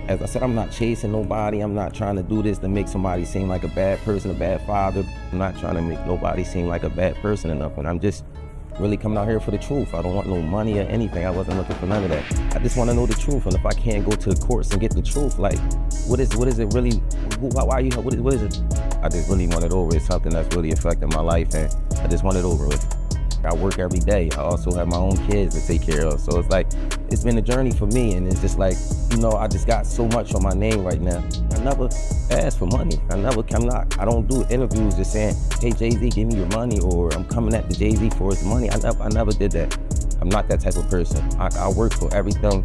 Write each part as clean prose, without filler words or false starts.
As I said, I'm not chasing nobody. I'm not trying to do this to make somebody seem like a bad person, a bad father. I'm not trying to make nobody seem like a bad person or nothing. I'm just really coming out here for the truth. I don't want no money or anything. I wasn't looking for none of that. I just want to know the truth. And if I can't go to the courts and get the truth, like, what is it really? Why you? What is it? I just really want it over. It's something that's really affecting my life, and I just want it over with. I work every day. I also have my own kids to take care of. So it's like, it's been a journey for me. And it's just like, you know, I just got so much on my name right now. I never ask for money. I don't do interviews just saying, hey, Jay-Z, give me your money, or I'm coming at the Jay-Z for his money. I never did that. I'm not that type of person. I work for everything.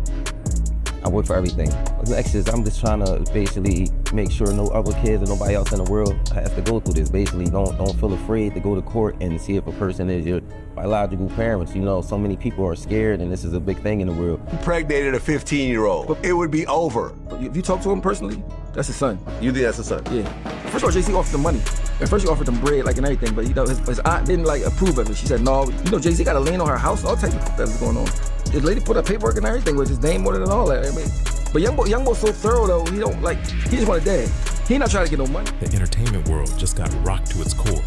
I work for everything. Next is, I'm just trying to basically make sure no other kids or nobody else in the world has to go through this. Basically, don't feel afraid to go to court and see if a person is your biological parents. You know, so many people are scared, and this is a big thing in the world. Impregnated a 15-year-old. It would be over. If you talk to him personally, that's his son. You think that's his son? Yeah. First of all, Jay-Z offered him money. At first, he offered him bread, like, and everything, but his aunt didn't, like, approve of it. She said, no. You know, Jay-Z got a lien on her house, all types of stuff that's going on. His lady put up paperwork and everything with his name on it and all that. I mean, but young boy's so thorough, though, he don't, like, he just want a dad. He not trying to get no money. The entertainment world just got rocked to its core.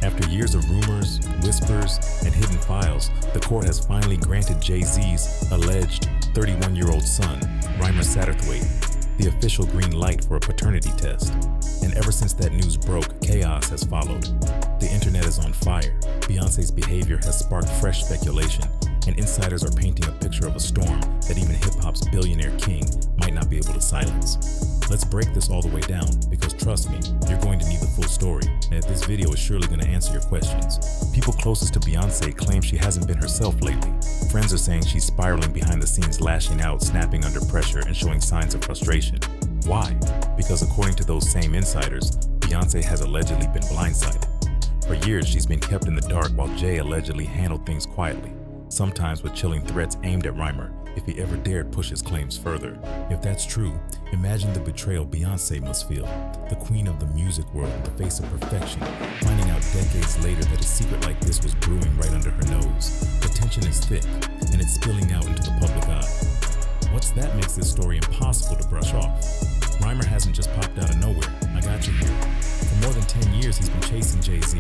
After years of rumors, whispers, and hidden files, the court has finally granted Jay-Z's alleged 31-year-old son, Rymir Satterthwaite, the official green light for a paternity test. And ever since that news broke, chaos has followed. The internet is on fire. Beyoncé's behavior has sparked fresh speculation, and insiders are painting a picture of a storm that even hip-hop's billionaire king might not be able to silence. Let's break this all the way down, because trust me, you're going to need the full story, and this video is surely going to answer your questions. People closest to Beyoncé claim she hasn't been herself lately. Friends are saying she's spiraling behind the scenes, lashing out, snapping under pressure, and showing signs of frustration. Why? Because according to those same insiders, Beyoncé has allegedly been blindsided. For years, she's been kept in the dark while Jay allegedly handled things quietly, sometimes with chilling threats aimed at Rymir if he ever dared push his claims further. If that's true, imagine the betrayal Beyoncé must feel, the queen of the music world in the face of perfection, finding out decades later that a secret like this was brewing right under her nose. The tension is thick, and it's spilling out into the public eye. What's that makes this story impossible to brush off? Rymir hasn't just popped out of nowhere. I got you here. For more than 10 years, he's been chasing Jay-Z,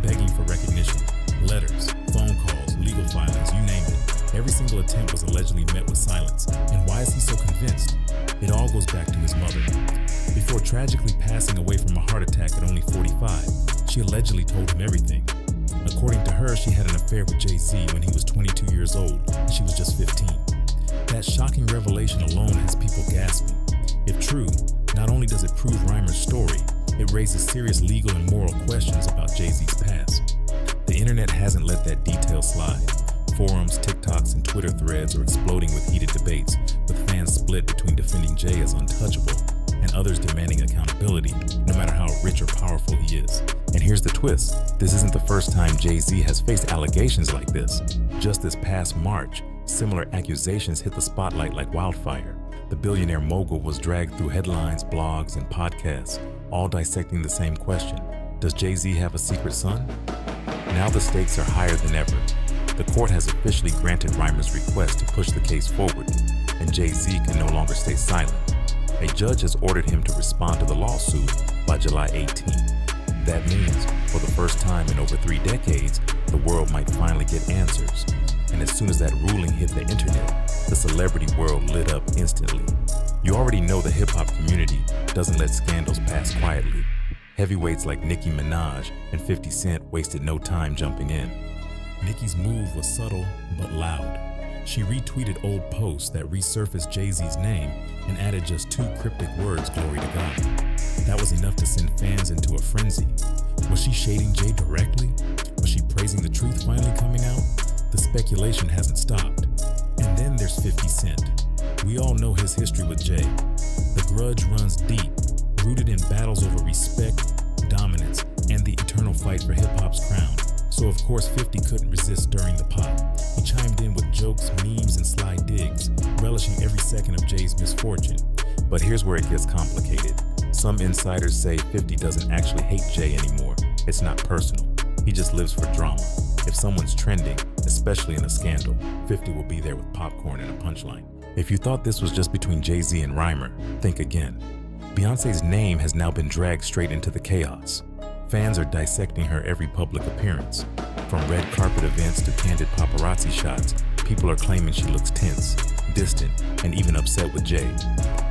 begging for recognition, letters, phone calls, legal filings, you name it. Every single attempt was allegedly met with silence. And why is he so convinced? It all goes back to his mother. Before tragically passing away from a heart attack at only 45, she allegedly told him everything. According to her, she had an affair with Jay-Z when he was 22 years old and she was just 15. That shocking revelation alone has people gasping. If true, not only does it prove Rymir's story, it raises serious legal and moral questions about Jay-Z's past. The internet hasn't let that detail slide. Forums, TikToks, and Twitter threads are exploding with heated debates, with fans split between defending Jay as untouchable and others demanding accountability, no matter how rich or powerful he is. And here's the twist. This isn't the first time Jay-Z has faced allegations like this. Just this past March, similar accusations hit the spotlight like wildfire. The billionaire mogul was dragged through headlines, blogs, and podcasts, all dissecting the same question. Does Jay-Z have a secret son? Now the stakes are higher than ever. The court has officially granted Rymir's request to push the case forward, and Jay-Z can no longer stay silent. A judge has ordered him to respond to the lawsuit by July 18. That means, for the first time in over 3 decades, the world might finally get answers. And as soon as that ruling hit the internet, the celebrity world lit up instantly. You already know the hip-hop community doesn't let scandals pass quietly. Heavyweights like Nicki Minaj and 50 Cent wasted no time jumping in. Nicki's move was subtle but loud. She retweeted old posts that resurfaced Jay-Z's name and added just 2 cryptic words, "Glory to God." That was enough to send fans into a frenzy. Was she shading Jay directly? Was she praising the truth finally coming out? The speculation hasn't stopped. And then there's 50 Cent. We all know his history with Jay. The grudge runs deep, rooted in battles over respect, dominance, and the eternal fight for hip-hop's crown. So of course 50 couldn't resist stirring the pot. He chimed in with jokes, memes, and sly digs, relishing every second of Jay's misfortune. But here's where it gets complicated. Some insiders say 50 doesn't actually hate Jay anymore. It's not personal. He just lives for drama. If someone's trending, especially in a scandal, 50 will be there with popcorn and a punchline. If you thought this was just between Jay-Z and Rymir, think again. Beyoncé's name has now been dragged straight into the chaos. Fans are dissecting her every public appearance. From red carpet events to candid paparazzi shots, people are claiming she looks tense, distant, and even upset with Jay.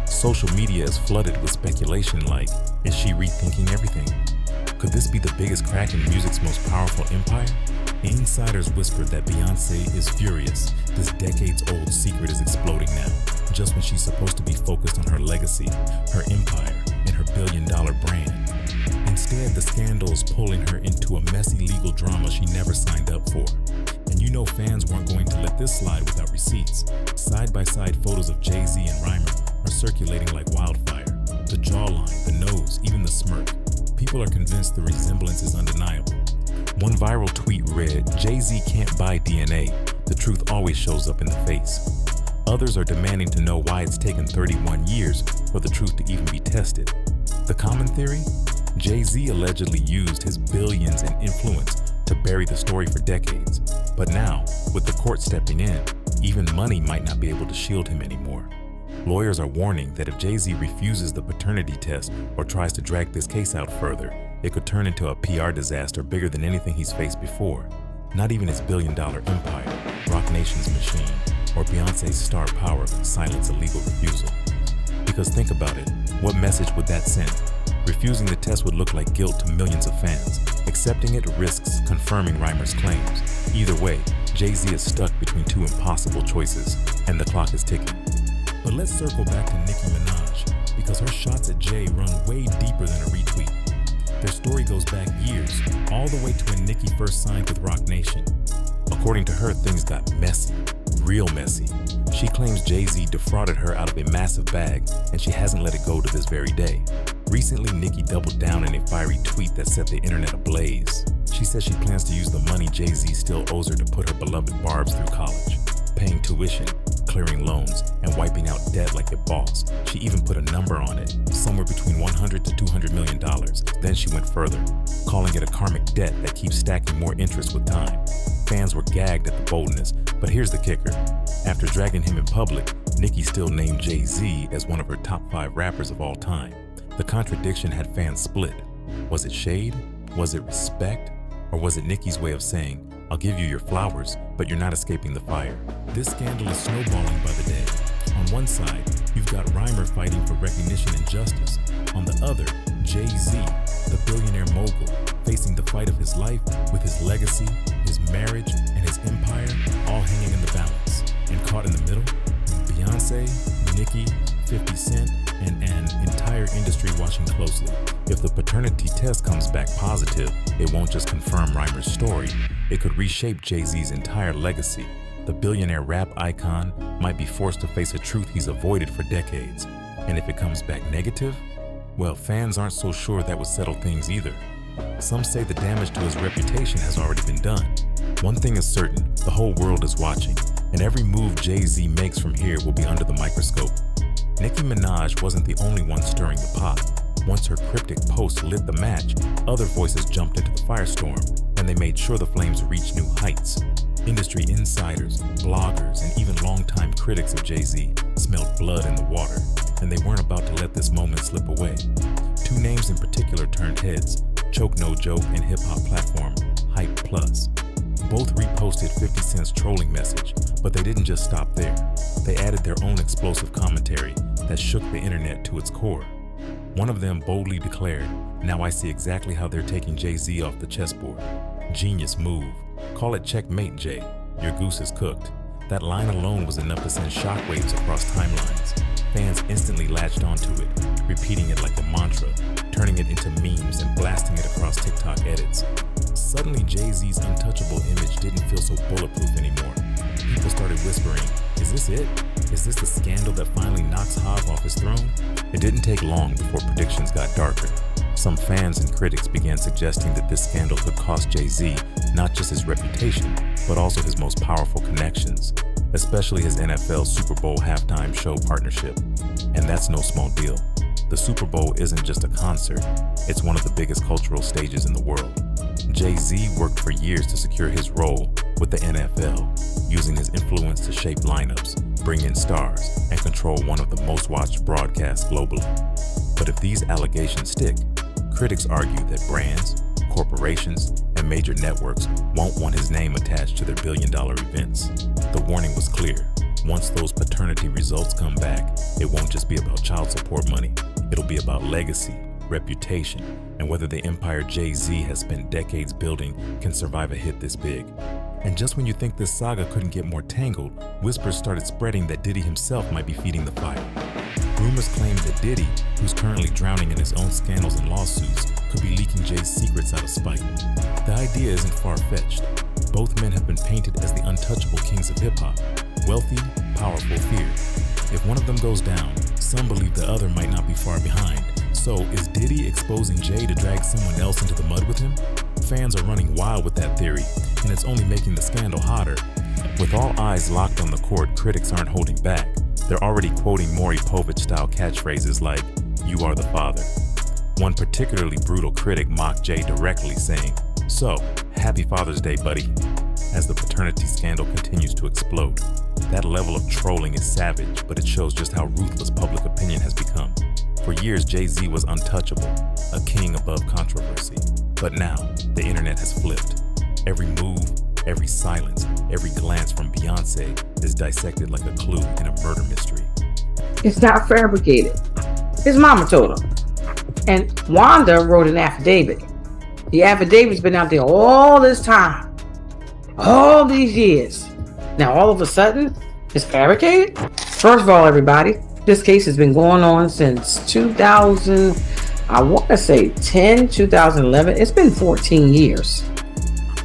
Social media is flooded with speculation like, is she rethinking everything? Could this be the biggest crack in music's most powerful empire? Insiders whispered that Beyoncé is furious. This decades-old secret is exploding now, just when she's supposed to be focused on her legacy, her empire, and her billion-dollar brand. Instead, the scandal is pulling her into a messy legal drama she never signed up for. And you know fans weren't going to let this slide without receipts. Side-by-side photos of Jay-Z and Rymir are circulating like wildfire. The jawline, the nose, even the smirk. People are convinced the resemblance is undeniable. One viral tweet read, "Jay-Z can't buy DNA. The truth always shows up in the face." Others are demanding to know why it's taken 31 years for the truth to even be tested. The common theory? Jay-Z allegedly used his billions and influence to bury the story for decades. But now, with the court stepping in, even money might not be able to shield him anymore. Lawyers are warning that if Jay-Z refuses the paternity test or tries to drag this case out further, it could turn into a PR disaster bigger than anything he's faced before. Not even his billion-dollar empire, Roc Nation's machine, or Beyoncé's star power could silence a legal refusal. Because think about it, what message would that send? Refusing the test would look like guilt to millions of fans. Accepting it risks confirming Rymir's claims. Either way, Jay-Z is stuck between two impossible choices, and the clock is ticking. But let's circle back to Nicki Minaj, because her shots at Jay run way deeper than a retweet. Their story goes back years, all the way to when Nicki first signed with Roc Nation. According to her, things got messy, real messy. She claims Jay-Z defrauded her out of a massive bag, and she hasn't let it go to this very day. Recently, Nicki doubled down in a fiery tweet that set the internet ablaze. She says she plans to use the money Jay-Z still owes her to put her beloved Barbs through college, paying tuition, clearing loans, and wiping out debt like a boss. She even put a number on it, somewhere between $100 to $200 million. Then she went further, calling it a karmic debt that keeps stacking more interest with time. Fans were gagged at the boldness, but here's the kicker. After dragging him in public, Nicki still named Jay-Z as one of her top 5 rappers of all time. The contradiction had fans split. Was it shade? Was it respect? Or was it Nicki's way of saying, I'll give you your flowers, but you're not escaping the fire? This scandal is snowballing by the day. On one side, you've got Rymir fighting for recognition and justice. On the other, Jay-Z, the billionaire mogul, facing the fight of his life with his legacy, his marriage, and his empire all hanging in the balance. And caught in the middle, Beyoncé, Nicki, 50 Cent, and an entire industry watching closely. If the paternity test comes back positive, it won't just confirm Rymir's story, it could reshape Jay-Z's entire legacy. The billionaire rap icon might be forced to face a truth he's avoided for decades. And if it comes back negative, well, fans aren't so sure that would settle things either. Some say the damage to his reputation has already been done. One thing is certain, the whole world is watching, and every move Jay-Z makes from here will be under the microscope. Nicki Minaj wasn't the only one stirring the pot. Once her cryptic post lit the match, other voices jumped into the firestorm, and they made sure the flames reached new heights. Industry insiders, bloggers, and even longtime critics of Jay-Z smelled blood in the water, and they weren't about to let this moment slip away. 2 names in particular turned heads, Choke No Joke and hip-hop platform Hype Plus. Both reposted 50 Cent's trolling message, but they didn't just stop there. They added their own explosive commentary that shook the internet to its core. One of them boldly declared, "Now I see exactly how they're taking Jay-Z off the chessboard. Genius move. Call it checkmate, Jay. Your goose is cooked." That line alone was enough to send shockwaves across timelines. Fans instantly latched onto it, repeating it like a mantra, turning it into memes and blasting it across TikTok edits. Suddenly, Jay-Z's untouchable image didn't feel so bulletproof anymore. People started whispering, is this it? Is this the scandal that finally knocks Hov off his throne? It didn't take long before predictions got darker. Some fans and critics began suggesting that this scandal could cost Jay-Z not just his reputation, but also his most powerful connections, especially his NFL Super Bowl halftime show partnership. And that's no small deal. The Super Bowl isn't just a concert, it's one of the biggest cultural stages in the world. Jay-Z worked for years to secure his role with the NFL, using his influence to shape lineups, bring in stars, and control one of the most watched broadcasts globally. But if these allegations stick, critics argue that brands, corporations, and major networks won't want his name attached to their billion-dollar events. The warning was clear. Once those paternity results come back, it won't just be about child support money. It'll be about legacy, reputation, and whether the empire Jay-Z has spent decades building can survive a hit this big. And just when you think this saga couldn't get more tangled, whispers started spreading that Diddy himself might be feeding the fire. Rumors claim that Diddy, who's currently drowning in his own scandals and lawsuits, could be leaking Jay's secrets out of spite. The idea isn't far-fetched. Both men have been painted as the untouchable kings of hip-hop, wealthy, powerful, feared. If one of them goes down, some believe the other might not be far behind. So, is Diddy exposing Jay to drag someone else into the mud with him? Fans are running wild with that theory, and it's only making the scandal hotter. With all eyes locked on the court, critics aren't holding back. They're already quoting Maury Povich-style catchphrases like, "You are the father." One particularly brutal critic mocked Jay directly, saying, "So, happy Father's Day, buddy," as the paternity scandal continues to explode. That level of trolling is savage, but it shows just how ruthless public opinion has become. For years, Jay-Z was untouchable, a king above controversy. But now, the internet has flipped. Every move, every silence, every glance from Beyoncé is dissected like a clue in a murder mystery. It's not fabricated. His mama told him. And Wanda wrote an affidavit. The affidavit's been out there all this time. All these years. Now all of a sudden, it's fabricated? First of all, everybody, this case has been going on since 2000, I want to say 2011. It's been 14 years.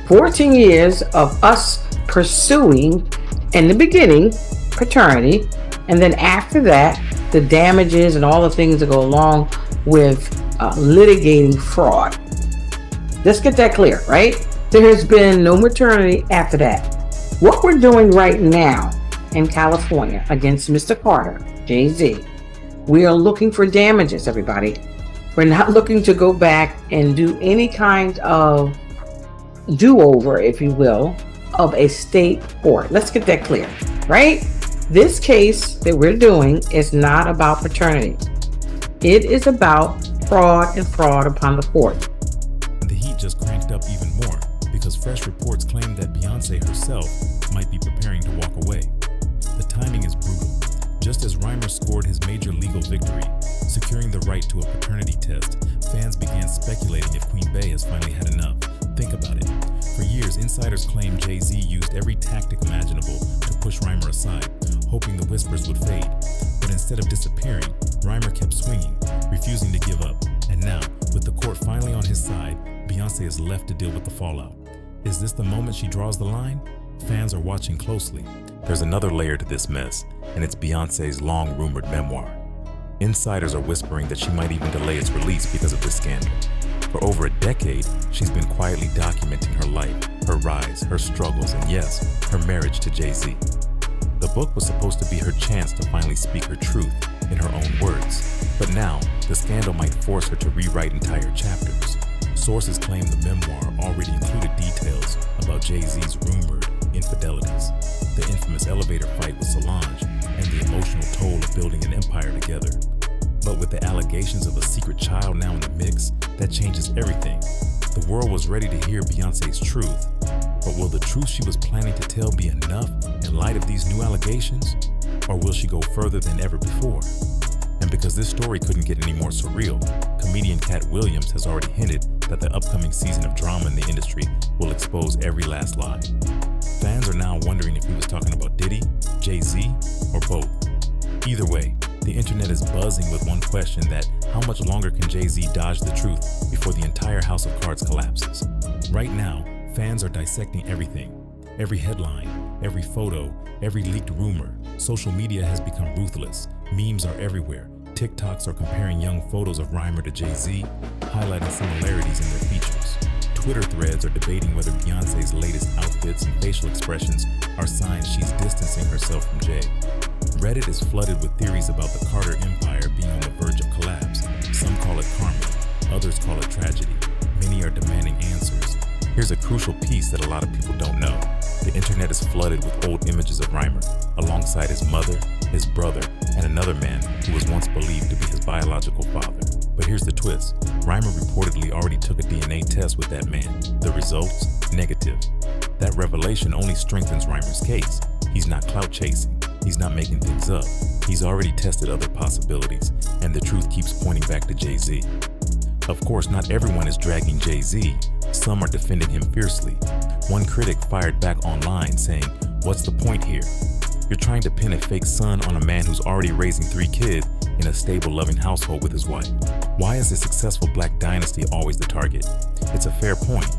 14 years of us pursuing, in the beginning, paternity, and then after that, the damages and all the things that go along with litigating fraud. Let's get that clear, right? There has been no maternity after that. What we're doing right now in California against Mr. Carter, Jay-Z, we are looking for damages, everybody. We're not looking to go back and do any kind of do-over, if you will, of a state court. Let's get that clear, right? This case that we're doing is not about paternity. It is about fraud and fraud upon the court. The heat just cranked up even more because fresh reports claim that Beyoncé herself might be preparing to walk away. The timing is brutal. Just as Rymir scored his major legal victory, securing the right to a paternity test, fans began speculating if Queen Bey has finally had enough. Think about it. For years, insiders claimed Jay-Z used every tactic imaginable to push Rymir aside, hoping the whispers would fade. But instead of disappearing, Rymir kept swinging, refusing to give up. And now, with the court finally on his side, Beyoncé is left to deal with the fallout. Is this the moment she draws the line? Fans are watching closely. There's another layer to this mess, and it's Beyoncé's long-rumored memoir. Insiders are whispering that she might even delay its release because of this scandal. For over a decade, she's been quietly documenting her life, her rise, her struggles, and yes, her marriage to Jay-Z. The book was supposed to be her chance to finally speak her truth in her own words. But now, the scandal might force her to rewrite entire chapters. Sources claim the memoir already included details about Jay-Z's rumored infidelities, the infamous elevator fight with Solange, and the emotional toll of building an empire together. But with the allegations of a secret child now in the mix, that changes everything. The world was ready to hear Beyoncé's truth, but will the truth she was planning to tell be enough in light of these new allegations? Or will she go further than ever before? And because this story couldn't get any more surreal, comedian Cat Williams has already hinted that the upcoming season of drama in the industry will expose every last lie. Fans are now wondering if he was talking about Diddy, Jay-Z, or both. Either way, the internet is buzzing with one question: that how much longer can Jay-Z dodge the truth before the entire house of cards collapses? Right now, fans are dissecting everything. Every headline, every photo, every leaked rumor. Social media has become ruthless. Memes are everywhere. TikToks are comparing young photos of Rymir to Jay-Z, highlighting similarities in their features. Twitter threads are debating whether Beyoncé's latest outfits and facial expressions are signs she's distancing herself from Jay. Reddit is flooded with theories about the Carter empire being on the verge of collapse. Some call it karma, others call it tragedy. Many are demanding answers. Here's a crucial piece that a lot of people don't know. The internet is flooded with old images of Rymir. alongside his mother, his brother, and another man who was once believed to be his biological father. But here's the twist. Rymir reportedly already took a DNA test with that man. The results? Negative. That revelation only strengthens Rymir's case. He's not clout chasing. He's not making things up. He's already tested other possibilities, and the truth keeps pointing back to Jay-Z. Of course, not everyone is dragging Jay-Z. Some are defending him fiercely. One critic fired back online saying, "What's the point here? You're trying to pin a fake son on a man who's already raising 3 kids in a stable, loving household with his wife. Why is a successful black dynasty always the target?" It's a fair point.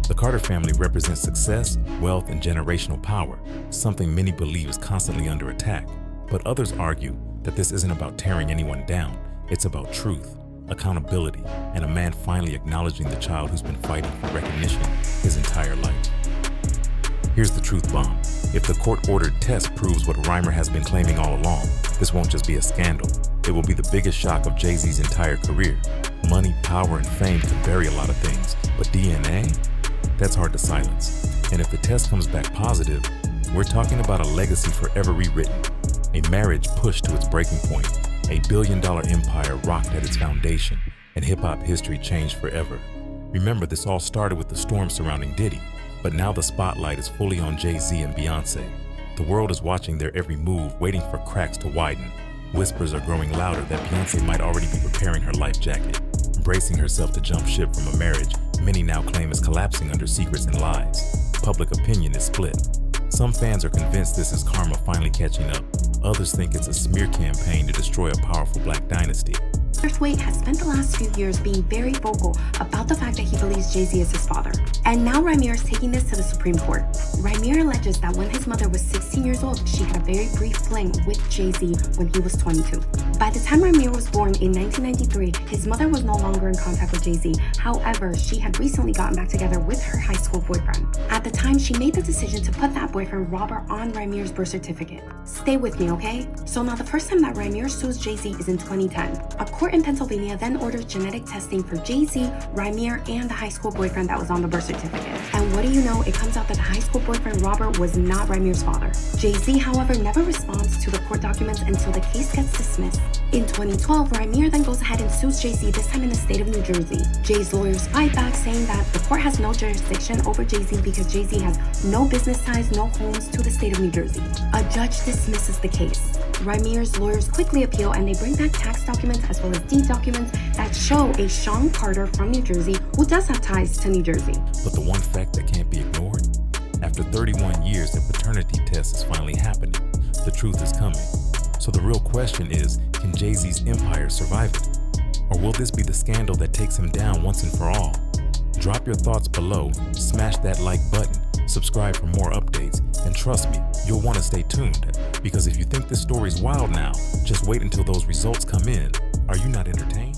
The Carter family represents success, wealth, and generational power, something many believe is constantly under attack. But others argue that this isn't about tearing anyone down. It's about truth, accountability, and a man finally acknowledging the child who's been fighting for recognition his entire life. Here's the truth bomb. If the court-ordered test proves what Rymir has been claiming all along, this won't just be a scandal. It will be the biggest shock of Jay-Z's entire career. Money, power, and fame can bury a lot of things, but DNA? That's hard to silence. And if the test comes back positive, we're talking about a legacy forever rewritten. A marriage pushed to its breaking point. A billion-dollar empire rocked at its foundation, and hip-hop history changed forever. Remember, this all started with the storm surrounding Diddy, but now the spotlight is fully on Jay-Z and Beyoncé. The world is watching their every move, waiting for cracks to widen. Whispers are growing louder that Beyoncé might already be preparing her life jacket, bracing herself to jump ship from a marriage many now claim is collapsing under secrets and lies. Public opinion is split. Some fans are convinced this is karma finally catching up. Others think it's a smear campaign to destroy a powerful black dynasty. Satterthwaite has spent the last few years being very vocal about the fact that he believes Jay-Z is his father. And now Rymir is taking this to the Supreme Court. Rymir alleges that when his mother was 16 years old, she had a very brief fling with Jay-Z when he was 22. By the time Rymir was born in 1993, his mother was no longer in contact with Jay-Z. However, she had recently gotten back together with her high school boyfriend. At the time, she made the decision to put that boyfriend, Robert, on Rymir's birth certificate. Stay with me, okay? So now the first time that Rymir sues Jay-Z is in 2010. A court in Pennsylvania then orders genetic testing for Jay-Z, Rymir, and the high school boyfriend that was on the birth certificate. And what do you know? It comes out that the high school boyfriend, Robert, was not Rymir's father. Jay-Z, however, never responds to the court documents until the case gets dismissed. In 2012, Rymir then goes ahead and sues Jay-Z, this time in the state of New Jersey. Jay's lawyers fight back, saying that the court has no jurisdiction over Jay-Z because Jay-Z has no business ties, no homes to the state of New Jersey. A judge dismisses the case. Rymir's lawyers quickly appeal, and they bring back tax documents as well as deed documents that show a Sean Carter from New Jersey who does have ties to New Jersey. But the one fact that can't be ignored? After 31 years, the paternity test is finally happening. The truth is coming. So the real question is, can Jay-Z's empire survive it? Or will this be the scandal that takes him down once and for all? Drop your thoughts below, smash that like button, subscribe for more updates, and trust me, you'll want to stay tuned. Because if you think this story's wild now, just wait until those results come in. Are you not entertained?